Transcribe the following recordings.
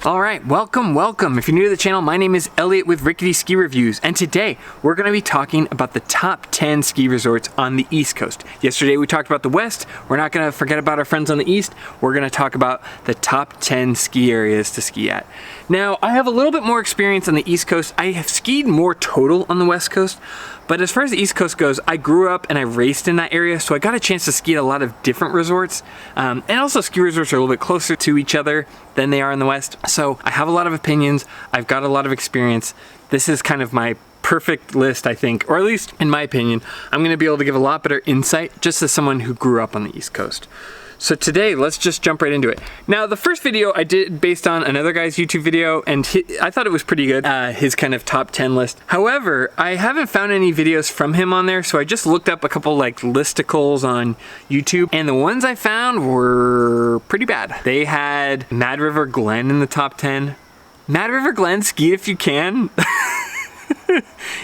All right, welcome. If you're new to the channel, my name is Elliott with Rickety Ski Reviews, and today we're going to be talking about the top 10 ski resorts on the East Coast. Yesterday we talked about the West. We're not going to forget about our friends on the East. We're going to talk about the top 10 ski areas to ski at. Now, I have a little bit more experience on the East Coast. I have skied more total on the West Coast, but as far as the East Coast goes, I grew up and I raced in that area, so I got a chance to ski at a lot of different resorts. And also ski resorts are a little bit closer to each other than they are in the West. So I have a lot of opinions. I've got a lot of experience. This is kind of my perfect list, I think, or at least in my opinion. I'm gonna be able to give a lot better insight just as someone who grew up on the East Coast. So today, let's just jump right into it. Now, the first video I did based on another guy's YouTube video, and I thought it was pretty good, his kind of top 10 list. However, I haven't found any videos from him on there, so I just looked up a couple like listicles on YouTube, and the ones I found were pretty bad. They had Mad River Glen in the top 10. Mad River Glen, ski if you can.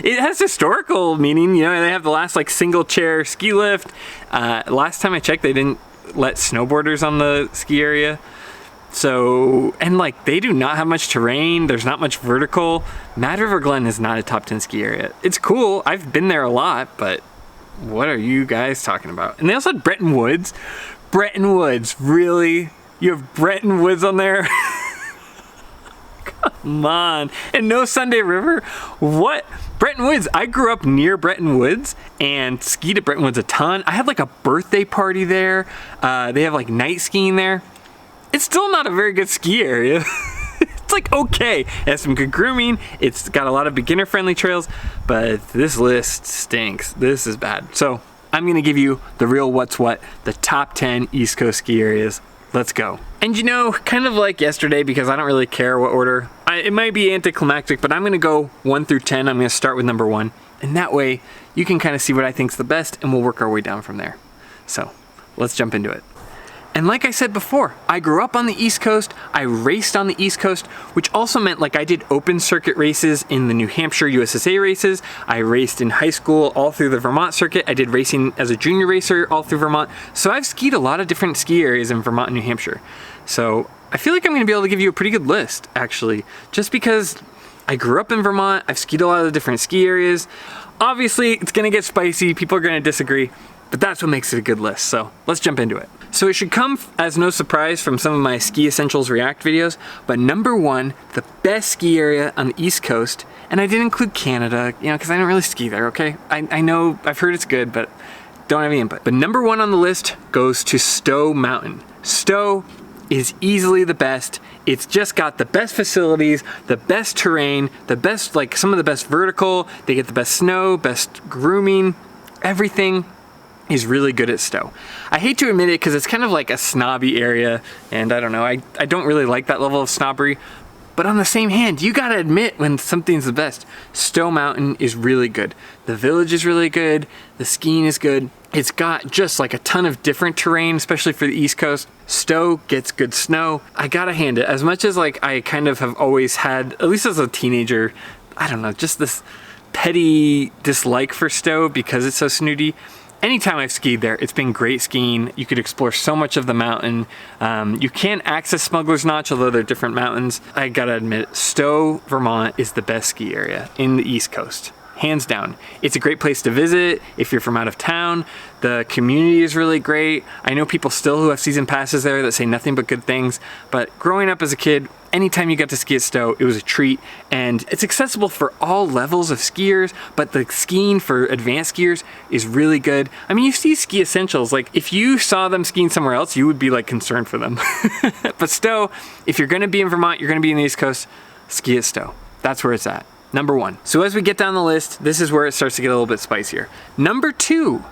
It has historical meaning, you know, they have the last like single chair ski lift. Last time I checked, they didn't let snowboarders on the ski area. So, and like they do not have much terrain. There's not much vertical. Mad River Glen is not a top 10 ski area. It's cool. I've been there a lot, but what are you guys talking about? And they also had Bretton Woods. Bretton Woods, really? You have Bretton Woods on there? Come on. And no Sunday River? What? Bretton Woods, I grew up near Bretton Woods and skied at Bretton Woods a ton. I had like a birthday party there. They have like night skiing there. It's still not a very good ski area. It's like okay. It has some good grooming. It's got a lot of beginner friendly trails, but this list stinks. This is bad. So I'm gonna give you the real what's what, the top 10 East Coast ski areas. Let's go. And you know, kind of like yesterday, because I don't really care what order, it might be anticlimactic, but I'm gonna go 1 through 10. I'm gonna start with number 1. And that way you can kind of see what I think's the best and we'll work our way down from there. So let's jump into it. And like I said before, I grew up on the East Coast, I raced on the East Coast, which also meant like I did open circuit races in the New Hampshire USSA races. I raced in high school all through the Vermont circuit. I did racing as a junior racer all through Vermont. So I've skied a lot of different ski areas in Vermont and New Hampshire. So I feel like I'm gonna be able to give you a pretty good list, actually, just because I grew up in Vermont, I've skied a lot of the different ski areas. Obviously, it's gonna get spicy, people are gonna disagree, but that's what makes it a good list, so let's jump into it. So it should come as no surprise from some of my Ski Essentials React videos, but number 1, the best ski area on the East Coast, and I didn't include Canada, you know, because I don't really ski there, okay? I know, I've heard it's good, but don't have any input. But number 1 on the list goes to Stow Mountain. Stowe is easily the best. It's just got the best facilities, the best terrain, the best, like some of the best vertical, they get the best snow, best grooming, everything is really good at Stowe. I hate to admit it because it's kind of like a snobby area, and I don't know, I don't really like that level of snobbery, but on the same hand, you gotta admit when something's the best. Stow Mountain is really good. The village is really good, the skiing is good. It's got just like a ton of different terrain, especially for the East Coast. Stowe gets good snow. I gotta hand it, as much as like I kind of have always had, at least as a teenager, I don't know, just this petty dislike for Stowe because it's so snooty. Anytime I've skied there, it's been great skiing. You could explore so much of the mountain. You can't access Smuggler's Notch, although they're different mountains. I gotta admit, Stowe, Vermont is the best ski area in the East Coast. Hands down. It's a great place to visit if you're from out of town. The community is really great. I know people still who have season passes there that say nothing but good things, but growing up as a kid, anytime you got to ski at Stowe, it was a treat, and it's accessible for all levels of skiers, but the skiing for advanced skiers is really good. I mean, you see Ski Essentials, like if you saw them skiing somewhere else, you would be like concerned for them. But Stowe, if you're gonna be in Vermont, you're gonna be in the East Coast, ski at Stowe. That's where it's at. Number 1. So as we get down the list, this is where it starts to get a little bit spicier. Number 2,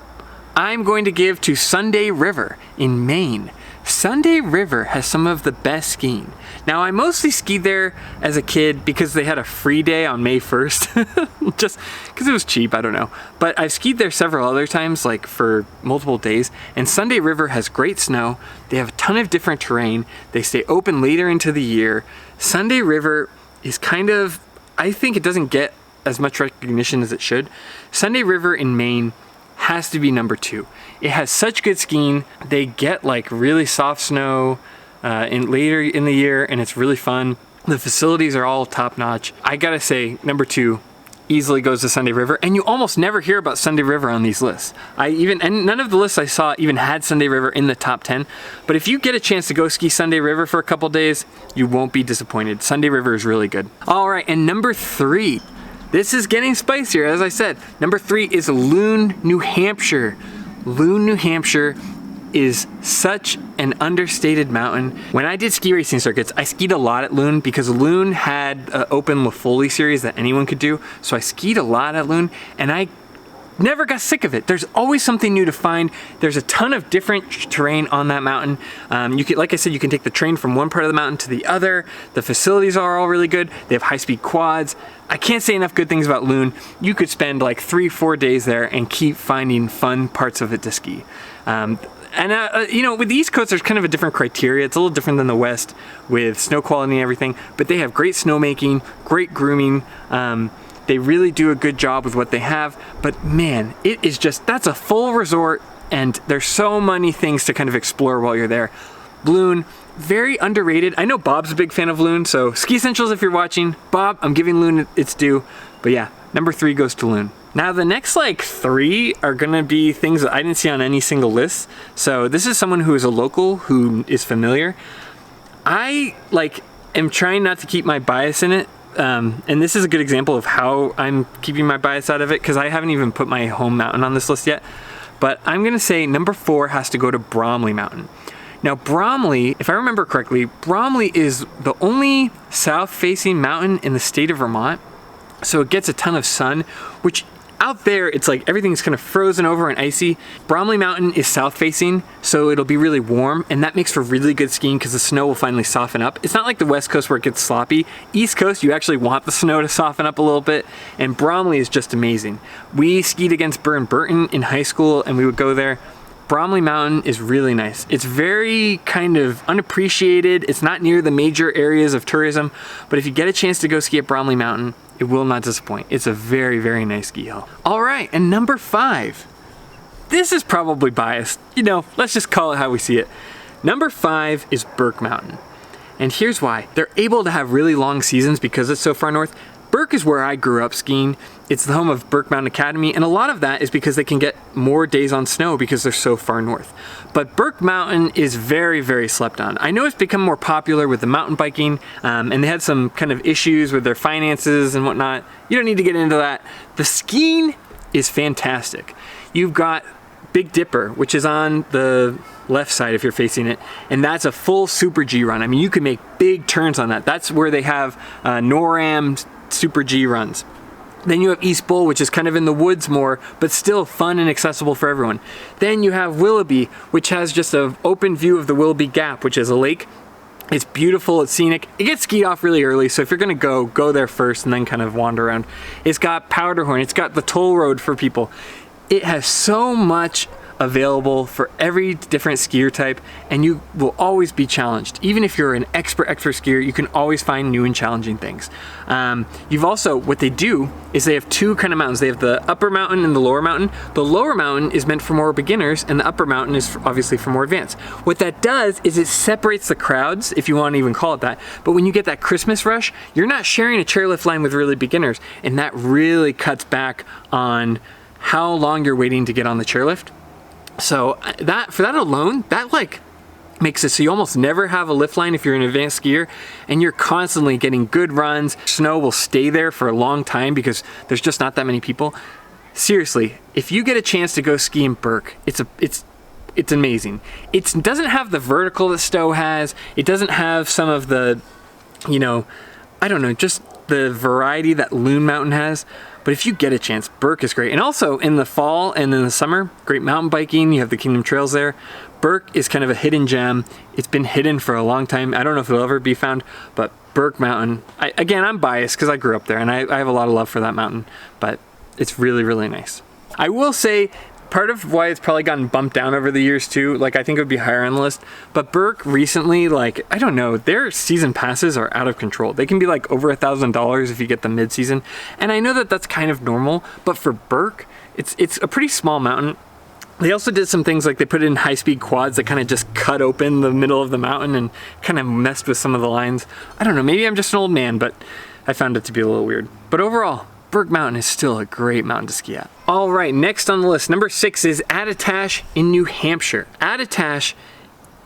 I'm going to give to Sunday River in Maine. Sunday River has some of the best skiing. Now, I mostly skied there as a kid because they had a free day on May 1st, just because it was cheap, I don't know. But I've skied there several other times, like for multiple days, and Sunday River has great snow. They have a ton of different terrain. They stay open later into the year. Sunday River is kind of, I think it doesn't get as much recognition as it should. Sunday River in Maine has to be number 2. It has such good skiing. They get like really soft snow later in the year, and it's really fun. The facilities are all top notch. I gotta say, number 2 easily goes to Sunday River, and you almost never hear about Sunday River on these lists. And none of the lists I saw even had Sunday River in the top 10. But if you get a chance to go ski Sunday River for a couple days, you won't be disappointed. Sunday River is really good. All right, and number 3. This is getting spicier, as I said. Number 3 is Loon, New Hampshire. Loon, New Hampshire is such an understated mountain. When I did ski racing circuits, I skied a lot at Loon because Loon had an open LaFoley series that anyone could do. So I skied a lot at Loon, and I never got sick of it. There's always something new to find. There's a ton of different terrain on that mountain. You can, like I said, you can take the train from one part of the mountain to the other. The facilities are all really good. They have high-speed quads. I can't say enough good things about Loon. You could spend like 3-4 days there and keep finding fun parts of it to ski. You know, with the East Coast, there's kind of a different criteria. It's a little different than the West with snow quality and everything, but they have great snowmaking, great grooming. They really do a good job with what they have, but man, it is just, that's a full resort, and there's so many things to kind of explore while you're there. Loon, very underrated. I know Bob's a big fan of Loon, so Ski Essentials, if you're watching, Bob, I'm giving Loon its due, but yeah, number 3 goes to Loon. Now the next like 3 are gonna be things that I didn't see on any single list. So this is someone who is a local, who is familiar. I am trying not to keep my bias in it. And this is a good example of how I'm keeping my bias out of it, because I haven't even put my home mountain on this list yet. But I'm gonna say number 4 has to go to Bromley Mountain. Now Bromley, if I remember correctly, Bromley is the only south-facing mountain in the state of Vermont. So it gets a ton of sun, which out there, it's like everything's kind of frozen over and icy. Bromley Mountain is south facing, so it'll be really warm, and that makes for really good skiing because the snow will finally soften up. It's not like the West Coast where it gets sloppy. East Coast, you actually want the snow to soften up a little bit, and Bromley is just amazing. We skied against Burn Burton in high school, and we would go there. Bromley Mountain is really nice. It's very kind of unappreciated. It's not near the major areas of tourism, but if you get a chance to go ski at Bromley Mountain, it will not disappoint. It's a very, very nice ski hill. All right, and number 5. This is probably biased. You know, let's just call it how we see it. Number 5 is Burke Mountain. And here's why. They're able to have really long seasons because it's so far north. Burke is where I grew up skiing. It's the home of Burke Mountain Academy, and a lot of that is because they can get more days on snow because they're so far north. But Burke Mountain is very, very slept on. I know it's become more popular with the mountain biking, and they had some kind of issues with their finances and whatnot. You don't need to get into that. The skiing is fantastic. You've got Big Dipper, which is on the left side if you're facing it, and that's a full Super G run. I mean, you can make big turns on that. That's where they have NORAM Super G runs. Then you have East Bull, which is kind of in the woods more, but still fun and accessible for everyone. Then you have Willoughby, which has just an open view of the Willoughby Gap, which is a lake. It's beautiful, it's scenic. It gets skied off really early, so if you're gonna go there first and then kind of wander around. It's got Powderhorn, it's got the toll road for people. It has so much available for every different skier type, and you will always be challenged. Even if you're an expert skier, you can always find new and challenging things. You've also, what they do is they have 2 kind of mountains. They have the upper mountain and the lower mountain. The lower mountain is meant for more beginners, and the upper mountain is obviously for more advanced. What that does is it separates the crowds, if you want to even call it that. But when you get that Christmas rush, you're not sharing a chairlift line with really beginners, and that really cuts back on how long you're waiting to get on the chairlift. So for that alone, that like makes it so you almost never have a lift line if you're an advanced skier, and you're constantly getting good runs. Snow will stay there for a long time because there's just not that many people. Seriously, if you get a chance to go ski in Burke, it's amazing. It doesn't have the vertical that Stowe has. It doesn't have some of the, you know, I don't know, just the variety that Loon Mountain has. But if you get a chance, Burke is great. And also in the fall and in the summer, great mountain biking. You have the Kingdom Trails there. Burke is kind of a hidden gem. It's been hidden for a long time. I don't know if it'll ever be found, but Burke Mountain, again, I'm biased because I grew up there and I have a lot of love for that mountain, but it's really, really nice. I will say, part of why it's probably gotten bumped down over the years too, like I think it would be higher on the list, but Burke recently, like, I don't know, their season passes are out of control. They can be like over $1,000 if you get the mid-season, and I know that that's kind of normal, but for Burke, it's a pretty small mountain. They also did some things like they put in high-speed quads that kind of just cut open the middle of the mountain and kind of messed with some of the lines. I don't know, maybe I'm just an old man, but I found it to be a little weird. But overall, Burke Mountain is still a great mountain to ski at. All right, next on the list, number 6 is Attitash in New Hampshire. Attitash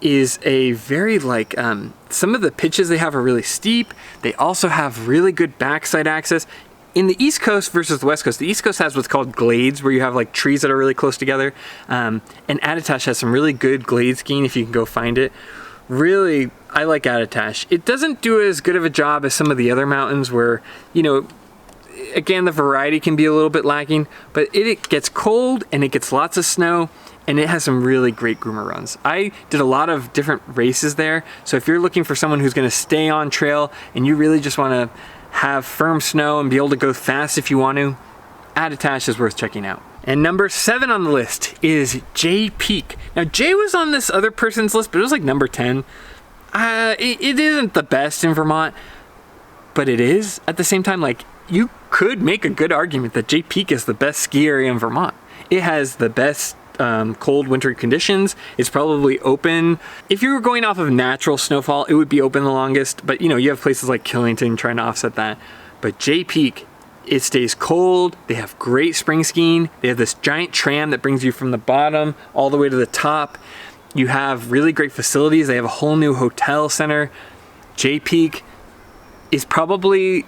is a very some of the pitches they have are really steep. They also have really good backside access. In the East Coast versus the West Coast, the East Coast has what's called glades, where you have like trees that are really close together. And Attitash has some really good glade skiing if you can go find it. Really, I like Attitash. It doesn't do as good of a job as some of the other mountains where, you know, again, the variety can be a little bit lacking, but it gets cold and it gets lots of snow, and it has some really great groomer runs. I did a lot of different races there, so if you're looking for someone who's gonna stay on trail and you really just wanna have firm snow and be able to go fast if you want to, Attitash is worth checking out. And number 7 on the list is Jay Peak. Now Jay was on this other person's list, but it was like number 10. It isn't the best in Vermont, but it is at the same time. Like, you could make a good argument that Jay Peak is the best ski area in Vermont. It has the best cold wintry conditions. It's probably open. If you were going off of natural snowfall, it would be open the longest, but you know, you have places like Killington trying to offset that. But Jay Peak, it stays cold. They have great spring skiing. They have this giant tram that brings you from the bottom all the way to the top. You have really great facilities. They have a whole new hotel center. Jay Peak is probably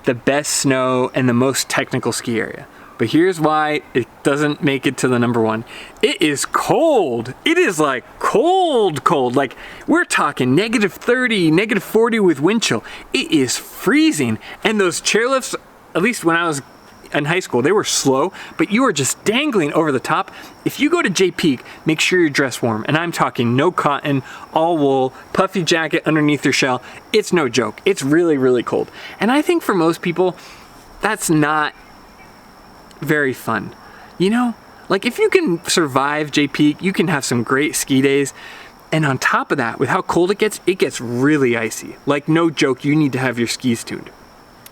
the best snow and the most technical ski area. But here's why it doesn't make it to the number 1. It is cold. It is like cold. Like, we're talking negative 30, negative 40 with wind chill. It is freezing. And those chairlifts, at least when I was in high school, they were slow, but you were just dangling over the top. If you go to Jay Peak, make sure you're dressed warm. And I'm talking no cotton, all wool, puffy jacket underneath your shell. It's no joke. It's really, really cold. And I think for most people, that's not very fun. You know, like if you can survive Jay Peak, you can have some great ski days. And on top of that, with how cold it gets really icy. Like, no joke, you need to have your skis tuned.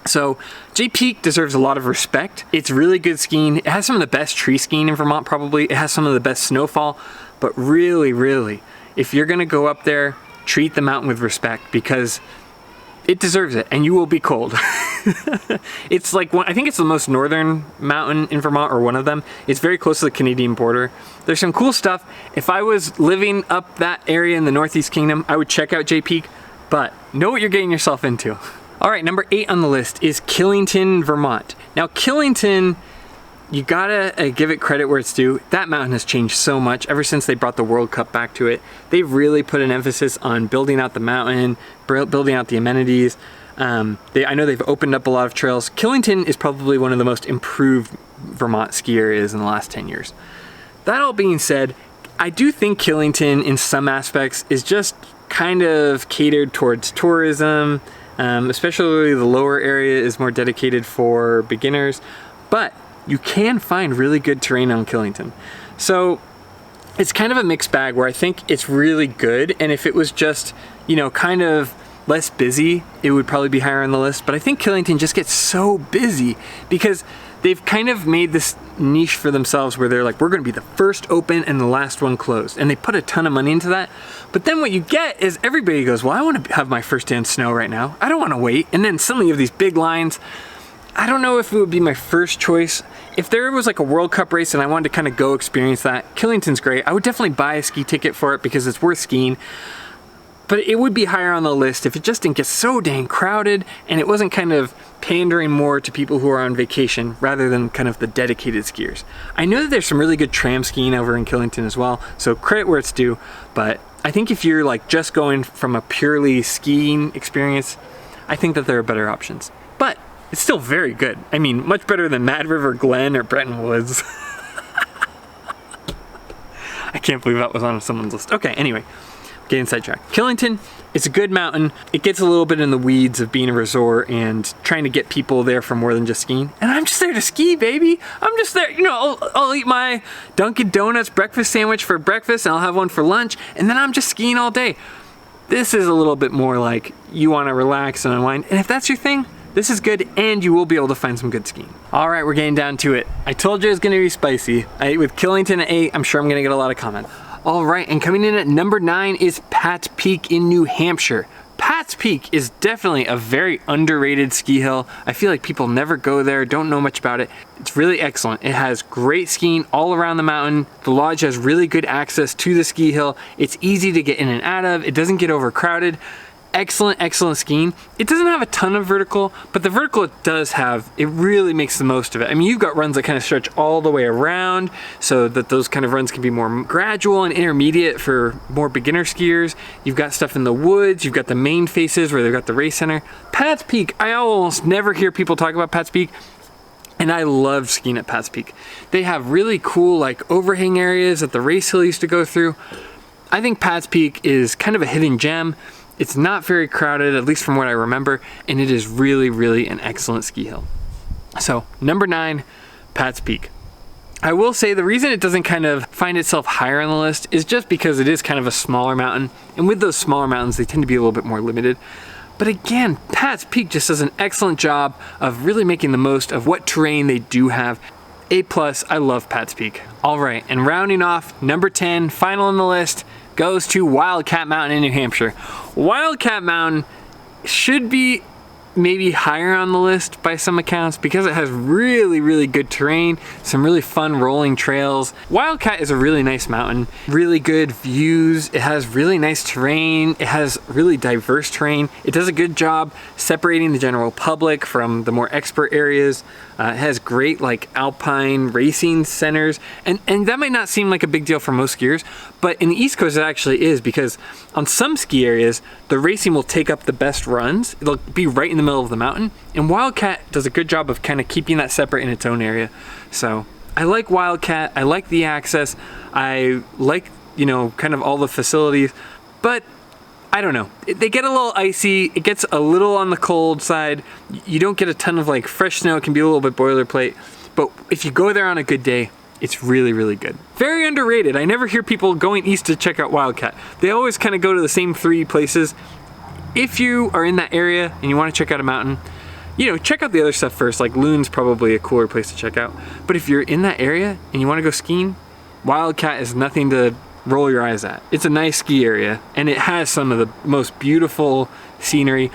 So Jay Peak deserves a lot of respect. It's really good skiing. It has some of the best tree skiing in Vermont, probably. It has some of the best snowfall. But really, really, if you're gonna go up there, treat the mountain with respect, because it deserves it, and you will be cold. It's like I think it's the most northern mountain in Vermont, or one of them. It's very close to the Canadian border. There's some cool stuff. If I was living up that area in the Northeast Kingdom, I would check out Jay Peak, but know what you're getting yourself into. All right, number 8 on the list is Killington, Vermont. Now Killington, you gotta give it credit where it's due. That mountain has changed so much ever since they brought the World Cup back to it. They've really put an emphasis on building out the mountain, building out the amenities. I know they've opened up a lot of trails. Killington is probably one of the most improved Vermont ski areas in the last 10 years. That all being said, I do think Killington in some aspects is just kind of catered towards tourism, especially the lower area is more dedicated for beginners, but you can find really good terrain on Killington. So it's kind of a mixed bag where I think it's really good, and if it was just, you know, kind of less busy, it would probably be higher on the list. But I think Killington just gets so busy because they've kind of made this niche for themselves where they're like, we're gonna be the first open and the last one closed. And they put a ton of money into that. But then what you get is everybody goes, well, I wanna have my first day in snow right now. I don't wanna wait. And then suddenly you have these big lines. I don't know if it would be my first choice. If there was like a World Cup race and I wanted to kind of go experience that, Killington's great. I would definitely buy a ski ticket for it because it's worth skiing. But it would be higher on the list if it just didn't get so dang crowded and it wasn't kind of pandering more to people who are on vacation rather than kind of the dedicated skiers. I know that there's some really good tram skiing over in Killington as well, so credit where it's due, but I think if you're like just going from a purely skiing experience, I think that there are better options. But it's still very good. I mean, much better than Mad River Glen or Bretton Woods. I can't believe that was on someone's list. Okay, anyway. Getting sidetracked. Killington, it's a good mountain. It gets a little bit in the weeds of being a resort and trying to get people there for more than just skiing. And I'm just there to ski, baby. I'm just there, you know, I'll eat my Dunkin' Donuts breakfast sandwich for breakfast and I'll have one for lunch and then I'm just skiing all day. This is a little bit more like you want to relax and unwind. And if that's your thing, this is good, and you will be able to find some good skiing. All right, we're getting down to it. I told you it was gonna be spicy. With Killington at 8, I'm sure I'm gonna get a lot of comments. All right, and coming in at number 9 is Pat's Peak in New Hampshire. Pat's Peak is definitely a very underrated ski hill. I feel like people never go there, don't know much about it. It's really excellent. It has great skiing all around the mountain. The lodge has really good access to the ski hill. It's easy to get in and out of. It doesn't get overcrowded. Excellent, excellent skiing. It doesn't have a ton of vertical, but the vertical it does have, it really makes the most of it. I mean, you've got runs that kind of stretch all the way around so that those kind of runs can be more gradual and intermediate for more beginner skiers. You've got stuff in the woods, you've got the main faces where they've got the race center. Pat's Peak, I almost never hear people talk about Pat's Peak, and I love skiing at Pat's Peak. They have really cool like overhang areas that the race hill used to go through. I think Pat's Peak is kind of a hidden gem. It's not very crowded, at least from what I remember, and it is really, really an excellent ski hill. So, number 9, Pat's Peak. I will say the reason it doesn't kind of find itself higher on the list is just because it is kind of a smaller mountain, and with those smaller mountains, they tend to be a little bit more limited. But again, Pat's Peak just does an excellent job of really making the most of what terrain they do have. A+, I love Pat's Peak. All right, and rounding off, number 10, final on the list, goes to Wildcat Mountain in New Hampshire. Wildcat Mountain should be maybe higher on the list by some accounts because it has really, really good terrain, some really fun rolling trails. Wildcat is a really nice mountain, really good views. It has really nice terrain. It has really diverse terrain. It does a good job separating the general public from the more expert areas. It has great like alpine racing centers, and that might not seem like a big deal for most skiers, but in the East Coast it actually is, because on some ski areas the racing will take up the best runs. It'll be right in the middle of the mountain, and Wildcat does a good job of kind of keeping that separate in its own area. So I like Wildcat, I like the access, I like, you know, kind of all the facilities, but I don't know. They get a little icy. It gets a little on the cold side. You don't get a ton of like fresh snow. It can be a little bit boilerplate. But if you go there on a good day, it's really, really good. Very underrated. I never hear people going east to check out Wildcat. They always kind of go to the same 3 places. If you are in that area and you want to check out a mountain, you know, check out the other stuff first. Like Loon's probably a cooler place to check out. But if you're in that area and you want to go skiing, Wildcat is nothing to roll your eyes at. It's a nice ski area, and it has some of the most beautiful scenery.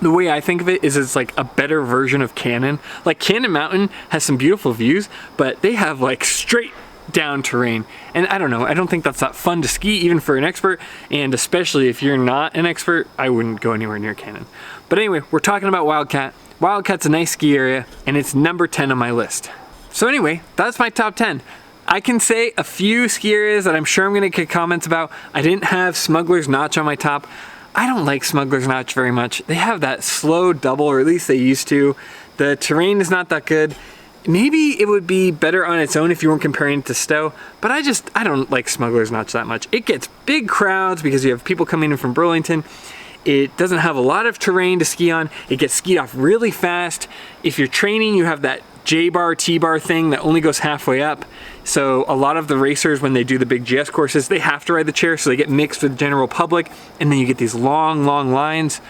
The way I think of it is it's like a better version of Cannon. Like Cannon Mountain has some beautiful views, but they have like straight down terrain. And I don't know, I don't think that's that fun to ski even for an expert, and especially if you're not an expert, I wouldn't go anywhere near Cannon. But anyway, we're talking about Wildcat. Wildcat's a nice ski area, and it's number 10 on my list. So anyway, that's my top 10. I can say a few ski areas that I'm sure I'm gonna get comments about. I didn't have Smuggler's Notch on my top. I don't like Smuggler's Notch very much. They have that slow double, or at least they used to. The terrain is not that good. Maybe it would be better on its own if you weren't comparing it to Stowe, but I don't like Smuggler's Notch that much. It gets big crowds because you have people coming in from Burlington. It doesn't have a lot of terrain to ski on. It gets skied off really fast. If you're training, you have that J-bar, T-bar thing that only goes halfway up. So a lot of the racers, when they do the big GS courses, they have to ride the chair, so they get mixed with the general public, and then you get these long, long lines.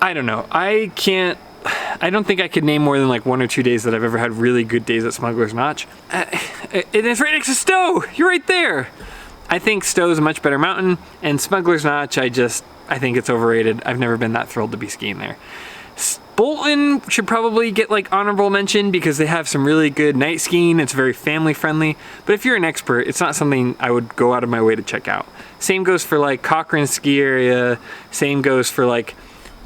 I don't know. I don't think I could name more than like 1 or 2 days that I've ever had really good days at Smuggler's Notch. It is right next to Stowe. You're right there. I think Stowe's a much better mountain, and Smuggler's Notch, I think it's overrated. I've never been that thrilled to be skiing there. Bolton should probably get like honorable mention because they have some really good night skiing. It's very family friendly, but if you're an expert, it's not something I would go out of my way to check out. Same goes for like Cochrane ski area. Same goes for like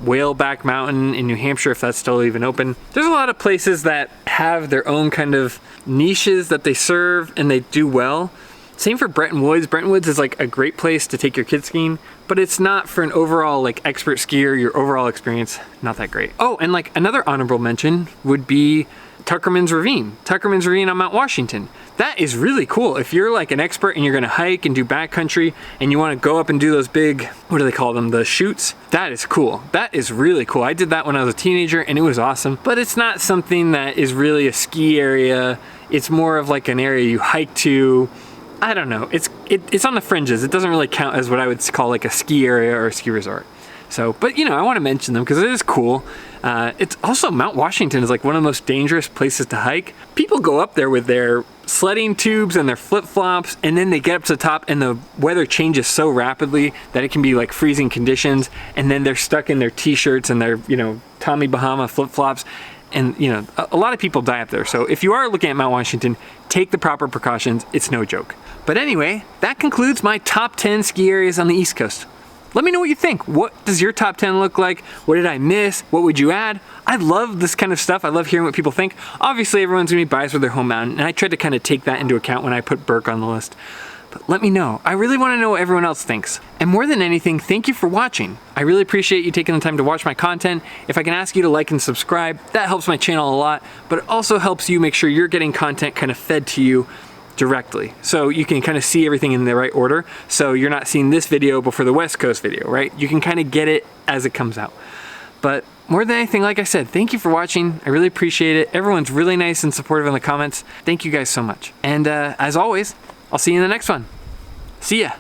Whaleback Mountain in New Hampshire, if that's still even open. There's a lot of places that have their own kind of niches that they serve and they do well. Same for Bretton Woods. Bretton Woods is like a great place to take your kids skiing, but it's not for an overall like expert skier. Your overall experience, not that great. Oh, and like another honorable mention would be Tuckerman's Ravine. Tuckerman's Ravine on Mount Washington. That is really cool. If you're like an expert and you're gonna hike and do backcountry and you wanna go up and do those big, what do they call them? The chutes? That is cool. That is really cool. I did that when I was a teenager and it was awesome, but it's not something that is really a ski area. It's more of like an area you hike to. I don't know, it's on the fringes. It doesn't really count as what I would call like a ski area or a ski resort. So, but you know, I want to mention them because it is cool. It's also, Mount Washington is like one of the most dangerous places to hike. People go up there with their sledding tubes and their flip-flops, and then they get up to the top and the weather changes so rapidly that it can be like freezing conditions, and then they're stuck in their t-shirts and their, you know, Tommy Bahama flip-flops. And you know, a lot of people die up there. So if you are looking at Mount Washington, take the proper precautions. It's no joke. But anyway, that concludes my top 10 ski areas on the East Coast. Let me know what you think. What does your top 10 look like? What did I miss? What would you add? I love this kind of stuff. I love hearing what people think. Obviously, everyone's gonna be biased with their home mountain, and I tried to kind of take that into account when I put Burke on the list. But let me know. I really wanna know what everyone else thinks. And more than anything, thank you for watching. I really appreciate you taking the time to watch my content. If I can ask you to like and subscribe, that helps my channel a lot, but it also helps you make sure you're getting content kind of fed to you directly. So you can kind of see everything in the right order. So you're not seeing this video before the West Coast video, right? You can kind of get it as it comes out. But more than anything, like I said, thank you for watching. I really appreciate it. Everyone's really nice and supportive in the comments. Thank you guys so much. And as always, I'll see you in the next one. See ya.